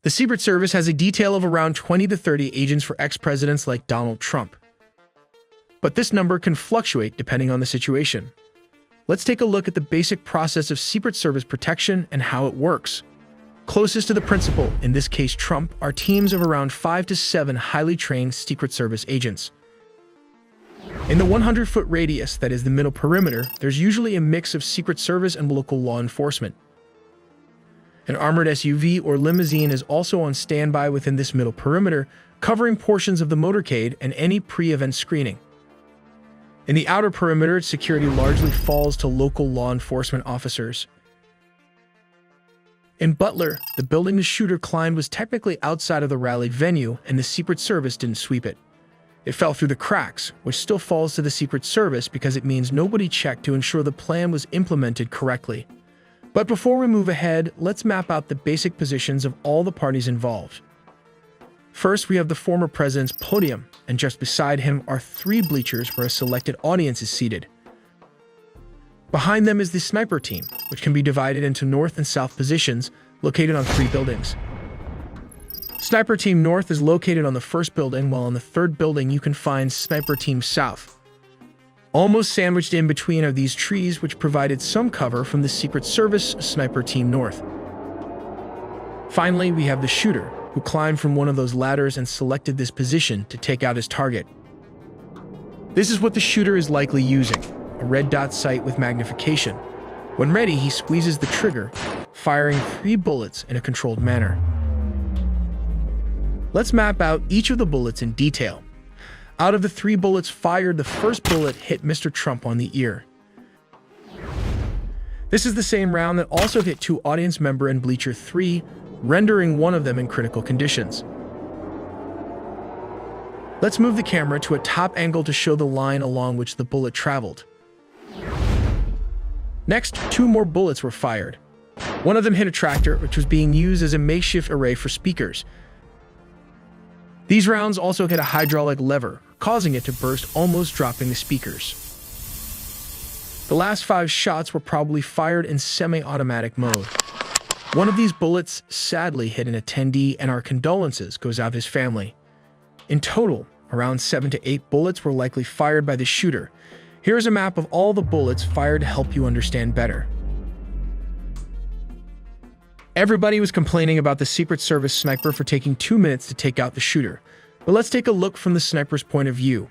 The Secret Service has a detail of around 20 to 30 agents for ex-presidents like Donald Trump. But this number can fluctuate depending on the situation. Let's take a look at the basic process of Secret Service protection and how it works. Closest to the principal, in this case Trump, are teams of around 5 to 7 highly trained Secret Service agents. In the 100-foot radius, that is the middle perimeter, there's usually a mix of Secret Service and local law enforcement. An armored SUV or limousine is also on standby within this middle perimeter, covering portions of the motorcade and any pre-event screening. In the outer perimeter, security largely falls to local law enforcement officers. In Butler, the building the shooter climbed was technically outside of the rally venue, and the Secret Service didn't sweep it. It fell through the cracks, which still falls to the Secret Service because it means nobody checked to ensure the plan was implemented correctly. But before we move ahead, let's map out the basic positions of all the parties involved. First, we have the former president's podium, and just beside him are 3 bleachers where a selected audience is seated. Behind them is the sniper team, which can be divided into north and south positions, located on 3 buildings. Sniper Team North is located on the first building, while on the third building you can find Sniper Team South. Almost sandwiched in between are these trees, which provided some cover from the Secret Service Sniper Team North. Finally, we have the shooter, who climbed from one of those ladders and selected this position to take out his target. This is what the shooter is likely using, a red dot sight with magnification. When ready, he squeezes the trigger, firing 3 bullets in a controlled manner. Let's map out each of the bullets in detail. Out of the 3 bullets fired, the first bullet hit Mr. Trump on the ear. This is the same round that also hit 2 audience member in Bleacher 3, rendering one of them in critical conditions. Let's move the camera to a top angle to show the line along which the bullet traveled. Next, 2 more bullets were fired. One of them hit a tractor, which was being used as a makeshift array for speakers. These rounds also hit a hydraulic lever, causing it to burst, almost dropping the speakers. The last 5 shots were probably fired in semi-automatic mode. One of these bullets sadly hit an attendee, and our condolences goes out to his family. In total, around 7 to 8 bullets were likely fired by the shooter. Here's a map of all the bullets fired to help you understand better. Everybody was complaining about the Secret Service sniper for taking 2 minutes to take out the shooter, but let's take a look from the sniper's point of view.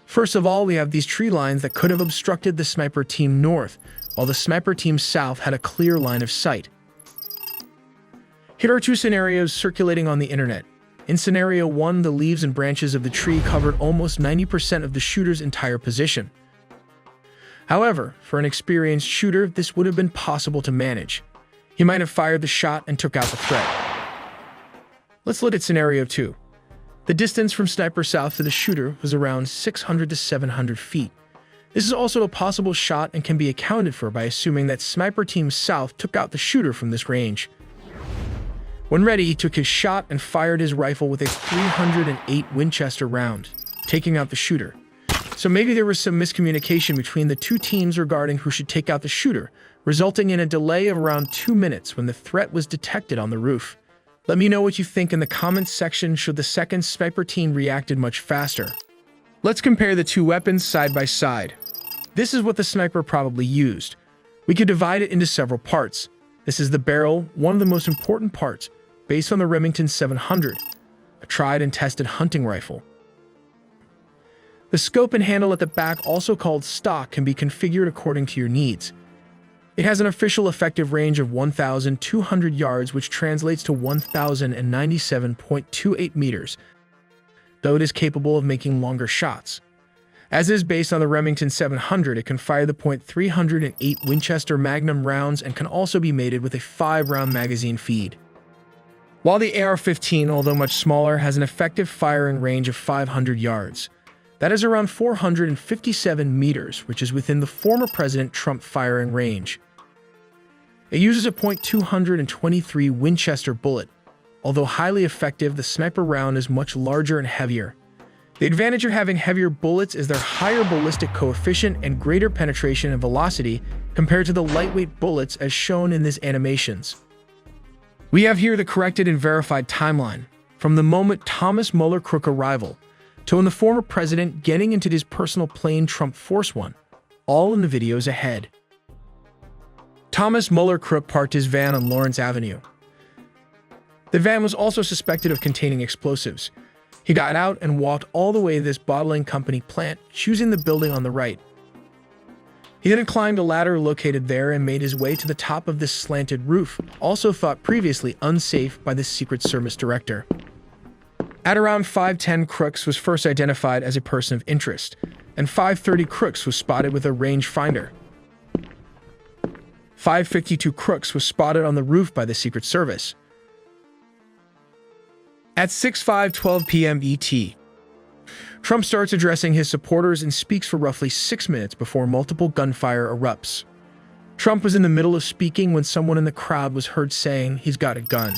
First of all, we have these tree lines that could have obstructed the Sniper Team North, while the Sniper Team South had a clear line of sight. Here are 2 scenarios circulating on the internet. In scenario 1, the leaves and branches of the tree covered almost 90% of the shooter's entire position. However, for an experienced shooter, this would have been possible to manage. He might have fired the shot and took out the threat. Let's look at scenario 2. The distance from Sniper South to the shooter was around 600 to 700 feet. This is also a possible shot and can be accounted for by assuming that Sniper Team South took out the shooter from this range. When ready, he took his shot and fired his rifle with a 308 Winchester round, taking out the shooter. So maybe there was some miscommunication between the 2 teams regarding who should take out the shooter, resulting in a delay of around 2 minutes when the threat was detected on the roof. Let me know what you think in the comments section. Should the second sniper team reacted much faster? Let's compare the 2 weapons side by side. This is what the sniper probably used. We could divide it into several parts. This is the barrel, one of the most important parts, based on the Remington 700, a tried and tested hunting rifle. The scope and handle at the back, also called stock, can be configured according to your needs. It has an official effective range of 1,200 yards, which translates to 1,097.28 meters, though it is capable of making longer shots. As is based on the Remington 700, it can fire the .308 Winchester Magnum rounds and can also be mated with a 5-round magazine feed. While the AR-15, although much smaller, has an effective firing range of 500 yards. That is around 457 meters, which is within the former President Trump firing range. It uses a .223 Winchester bullet. Although highly effective, the sniper round is much larger and heavier. The advantage of having heavier bullets is their higher ballistic coefficient and greater penetration and velocity compared to the lightweight bullets as shown in these animations. We have here the corrected and verified timeline from the moment Thomas Mueller crook arrival to when the former president getting into his personal plane Trump Force One, all in the videos ahead. Thomas Mueller crook parked his van on Lawrence Avenue. The van was also suspected of containing explosives. He got out and walked all the way to this bottling company plant, choosing the building on the right. He then climbed a ladder located there and made his way to the top of this slanted roof, also thought previously unsafe by the Secret Service director. At around 5:10, Crooks was first identified as a person of interest, and 5:30 Crooks was spotted with a rangefinder. 5:52 Crooks was spotted on the roof by the Secret Service. At 6:12 p.m. ET, Trump starts addressing his supporters and speaks for roughly 6 minutes before multiple gunfire erupts. Trump was in the middle of speaking when someone in the crowd was heard saying he's got a gun.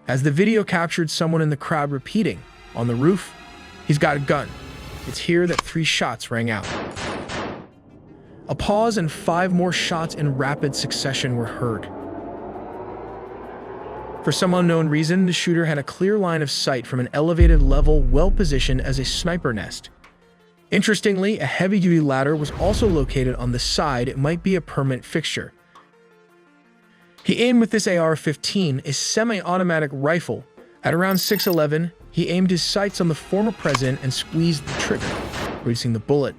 As the video captured someone in the crowd repeating, on the roof, he's got a gun. It's here that 3 shots rang out. A pause and 5 more shots in rapid succession were heard. For some unknown reason, the shooter had a clear line of sight from an elevated level well-positioned as a sniper nest. Interestingly, a heavy-duty ladder was also located on the side. It might be a permanent fixture. He aimed with this AR-15, a semi-automatic rifle. At around 6:11, he aimed his sights on the former president and squeezed the trigger, releasing the bullet.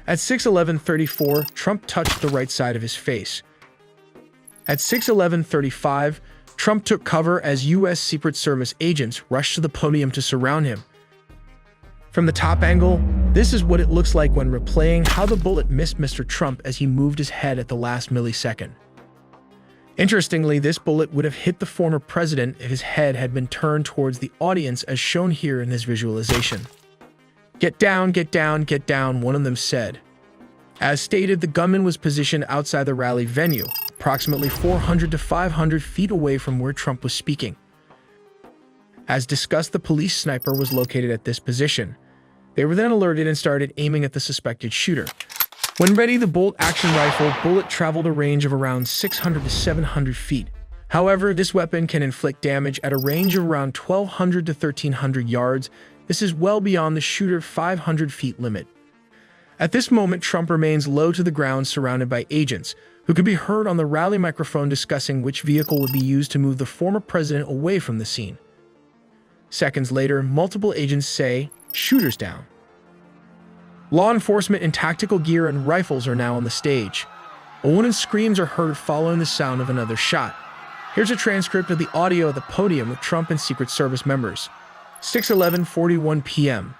At 6:11:34, Trump touched the right side of his face. At 6:11:35, Trump took cover as U.S. Secret Service agents rushed to the podium to surround him. From the top angle, this is what it looks like when replaying how the bullet missed Mr. Trump as he moved his head at the last millisecond. Interestingly, this bullet would have hit the former president if his head had been turned towards the audience as shown here in this visualization. "Get down, get down, get down," one of them said. As stated, the gunman was positioned outside the rally venue, approximately 400 to 500 feet away from where Trump was speaking. As discussed, the police sniper was located at this position. They were then alerted and started aiming at the suspected shooter. When ready, the bolt-action rifle bullet traveled a range of around 600 to 700 feet. However, this weapon can inflict damage at a range of around 1,200 to 1,300 yards. This is well beyond the shooter's 500 feet limit. At this moment, Trump remains low to the ground surrounded by agents, who could be heard on the rally microphone discussing which vehicle would be used to move the former president away from the scene. Seconds later, multiple agents say, "Shooters down." Law enforcement in tactical gear and rifles are now on the stage. A woman's screams are heard following the sound of another shot. Here's a transcript of the audio at the podium with Trump and Secret Service members. 6:11:41 p.m.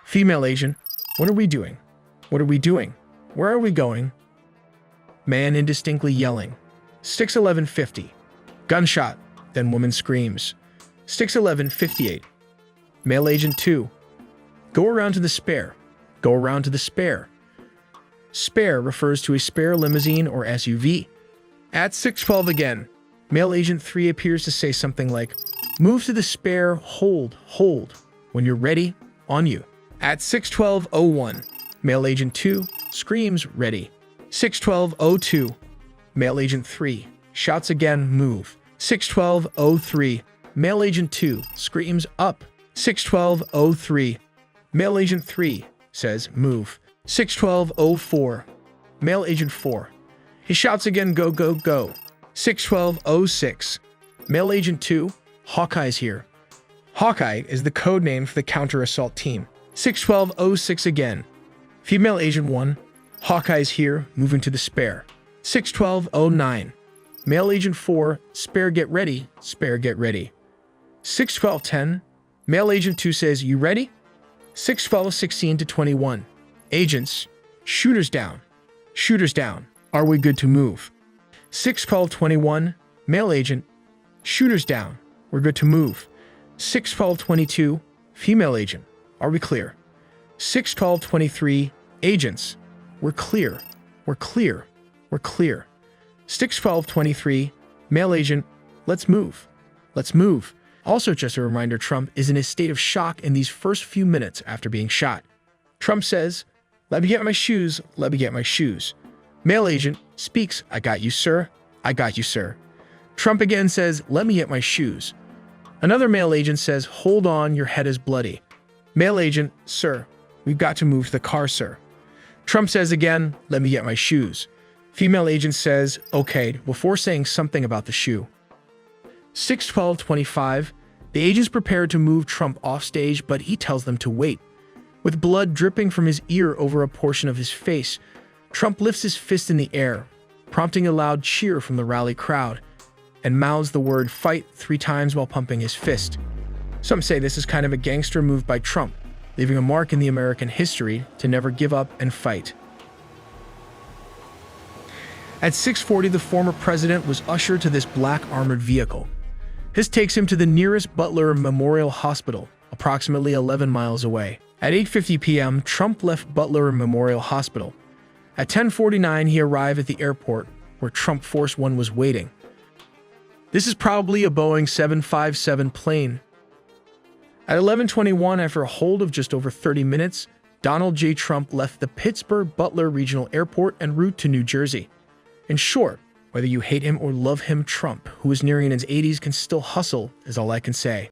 Female agent, "What are we doing? What are we doing? Where are we going?" Man indistinctly yelling. 6:11:50. Gunshot, then woman screams. 6:11:58. Male agent 2. Go around to the spare. Go around to the spare. Spare refers to a spare limousine or SUV. At 6:12 again, male agent 3 appears to say something like, "Move to the spare, hold, hold. When you're ready, on you." At 6:12:01, male agent 2 screams, "Ready." 6:12:02, male agent 3 shouts again, "Move." 6:12:03, male agent 2 screams, "Up." 6:12:03, male agent 3 says, "Move." 6:12:04, male agent 4. He shouts again, "Go, go, go." 6:12:06, male agent 2, "Hawkeye's here." Hawkeye is the code name for the counter-assault team. 6:12:06 again. Female agent 1, "Hawkeye's here, moving to the spare." 6:12:09, male agent 4, "Spare get ready, spare get ready." 6:12:10, male agent 2 says, "You ready?" 6:12:16 to 21, agents, "Shooters down, shooters down, are we good to move?" 6:12:21, male agent, "Shooters down, we're good to move." 6:12:22, female agent, "Are we clear?" 6:12:23, agents, "We're clear, we're clear, we're clear." 6:12:23, male agent, "Let's move, let's move." Also, just a reminder, Trump is in a state of shock in these first few minutes after being shot. Trump says, "Let me get my shoes, let me get my shoes." Male agent speaks, "I got you, sir, I got you, sir." Trump again says, "Let me get my shoes." Another male agent says, "Hold on, your head is bloody." Male agent, "Sir, we've got to move to the car, sir." Trump says again, "Let me get my shoes." Female agent says, "Okay," before saying something about the shoe. 6:12:25, the agents prepare to move Trump off stage, but he tells them to wait. With blood dripping from his ear over a portion of his face, Trump lifts his fist in the air, prompting a loud cheer from the rally crowd, and mouths the word "fight" 3 times while pumping his fist. Some say this is kind of a gangster move by Trump, leaving a mark in the American history to never give up and fight. At 6:40, the former president was ushered to this black armored vehicle. This takes him to the nearest Butler Memorial Hospital, approximately 11 miles away. At 8:50 p.m., Trump left Butler Memorial Hospital. At 10:49, he arrived at the airport, where Trump Force One was waiting. This is probably a Boeing 757 plane. At 11:21, after a hold of just over 30 minutes, Donald J. Trump left the Pittsburgh Butler Regional Airport en route to New Jersey. In short, whether you hate him or love him, Trump, who is nearing his 80s, can still hustle, is all I can say.